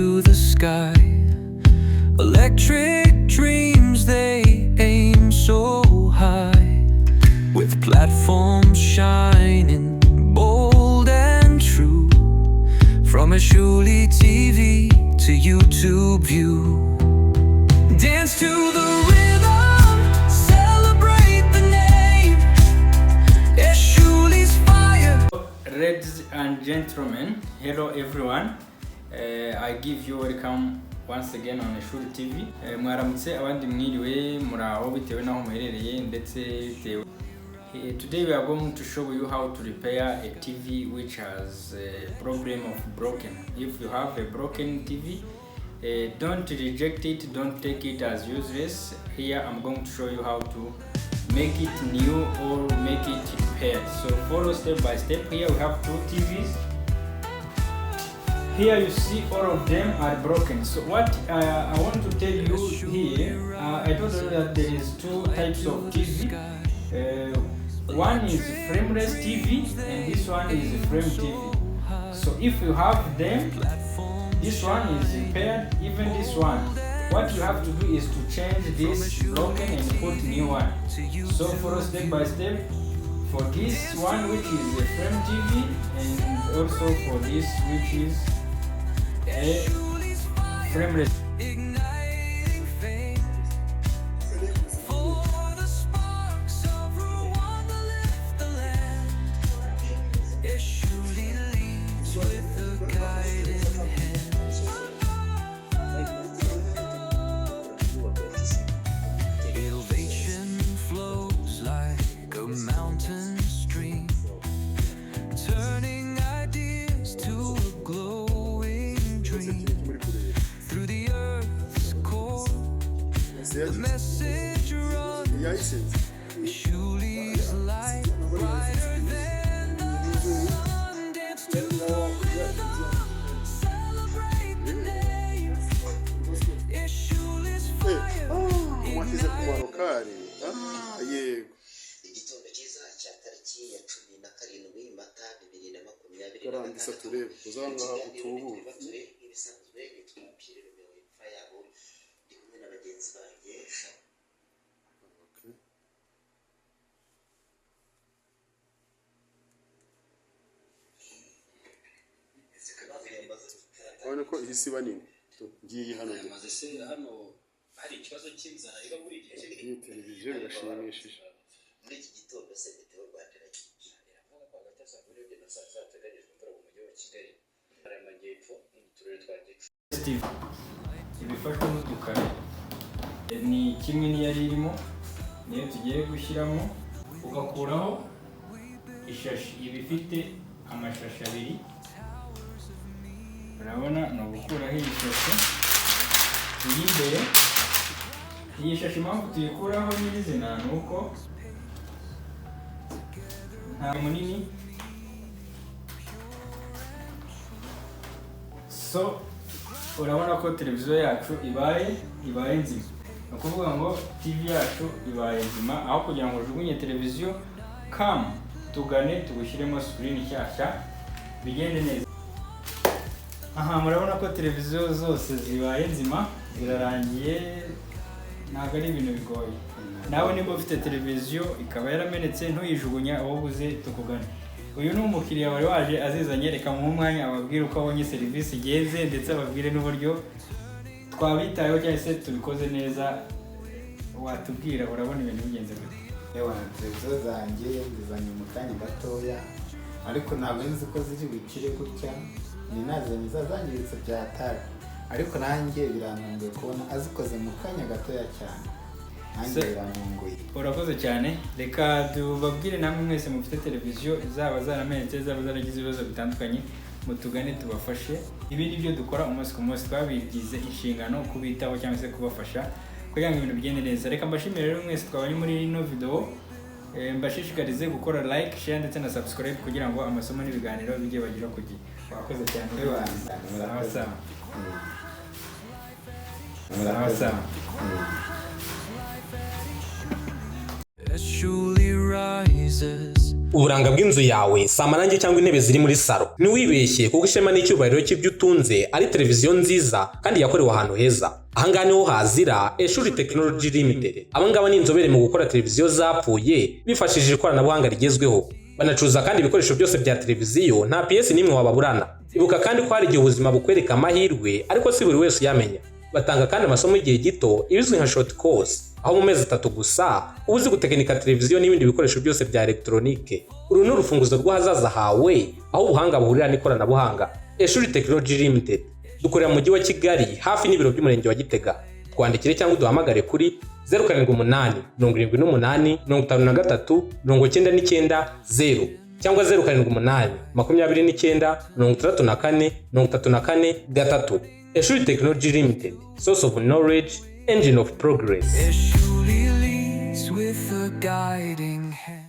to the sky. Electric dreams, they aim so high, with platforms shining bold and true. From a Shuli TV to YouTube view, dance to the rhythm, celebrate the name. It's Shuli's fire. Ladies and gentlemen, hello everyone. I give you welcome once again on Shuli TV. Mwaramutse abandi mwiriwe muraho bitewe naho muherereye ndetse bitewe. Today we are going to show you how to repair a TV which has a problem of broken. If you have a broken TV, don't reject it, don't take it as useless. Here I'm going to show you how to make it new or make it repaired. So follow step by step. Here we have two TVs. Here you see all of them are broken. So what I want to tell you here, I told you that there is two types of TV. One is frameless TV and this one is frame TV. So if you have them, this one is repaired, even this one. What you have to do is to change this broken and put new one. So follow step by step for this one which is a frame TV, and also for this which is a frameless. Mountain stream, turning ideas to a glowing dream. Through the earth's core, the message runs. Shuli's light, brighter than the sun. Dance to the rhythm, celebrate the name. It's Shuli's fire. Karandisa turebe uzanga utubura ibisanzwe bitwapire remewe imfa yabo ndi kumwe n'abagenzi banjye. Urabona ko iyi si banini ngiye hano hano hari ikibazo cy'inzara iba muri iki gihe televiziyo birashimishije muri iki gitondo se bitewe Rwanda iravuga ko hagati ya saa 2 na saa 3 hateganyijwe imvura mu mujyi wa Kigali hari amajyepfo n'uturere twa Gicumbi. Ibifashwe n'udukari ni kimwe n'iyari irimo niyo tugiye gushyiramo, ugakuraho ishashi ibifite amashashi abiri. Urabona ni ugukuraho iyi shashi iri imbere. Iyi shashi impamvu tuyikuraho nyirizina ni uko nta munini, so urabona ko televiziyo yacu ibaye nzima. Ni ukuvuga ngo TV yacu ibaye nzima, aho kugira ngo ujugunye televiziyo, tugane tugushyiremo screen nshyashya bigende neza. Aha murabona ko televiziyo zose zibaye nzima, zirarangiye, ntabwo ari ibintu bigoye. Nawe niba ufite televiziyo ikaba yaramenetse ntuyijugunya, ahubwo uze tukugane. Uyu ni umukiriya wari waje azizanye, reka mu mwanya ababwire uko abonye serivisi igeze ndetse ababwire n'uburyo twabitayeho cyangwa se tubikoze neza. Watubwira urabona ibintu bigenze gute? Televiziyo zanjye zizanye mu kanya gatoya, ariko ntabwo nzi ko ziri bukire gutya. Ni nazanye zangiritse byatara, ariko nanjye birantunguye kubona azikoze mu kanya gatoya cyane. Nanjye birantunguye. Urakoze cyane. Reka tubabwire namwe mwese mufite televiziyo zaba zaramenetse zaba zaragize ibibazo bitandukanye, mutugane tubafashe. Ibi ni byo dukora umunsi ku munsi, twabigize inshingano kubitaho cyangwa se kubafasha kugira ngo ibintu bigende neza. Reka mbashimire rero mwese twabanye muri ino video. Mbashishikarize gukora like, share ndetse na subscribe kugira ngo amasomo n'ibiganiro bijye bagira ku gihe. Wakoze cyane. Murakoze. As Shuli rises Uburanga bw'inzu yawe si amarangi cyangwa intebe ziri muri salo. Ntiwibeshye kuko ishema n'icyubahiro cy'ibyo utunze ari televiziyo nziza kandi yakorewe ahantu heza. Ahangaha niho hazira Eshuri Technology Limited. Abangaba ni inzobere mu gukora televiziyo zapfuye bifashishije ikoranabuhanga rigezweho. Banacuruza kandi ibikoresho byose bya televiziyo, nta PS n'imwe wababurana. Ibuka kandi ko hari igihe ubuzima bukwereka amahirwe ariko si buri wese uyamenya. Batanga kandi amasomo y'igihe gito ibizwi nka short course, aho mu mezi 3 gusa uba uzi gutekinika televiziyo n'ibindi bikoresho byose bya electronique. Uru ni urufunguzo rw'ahazaza hawe, aho ubuhanga buhurira n'ikoranabuhanga. Eshuri Technology Limited dukorera mu mujyi wa Kigali hafi n'ibiro by'umurenge wa Gitega. Twandikire cyangwa duhamagare kuri 078 78 53 99 cyangwa 078 29 34 34 Eshuri Technology Limited, source of knowledge, engine of progress. Eshuri leads with a guiding hand.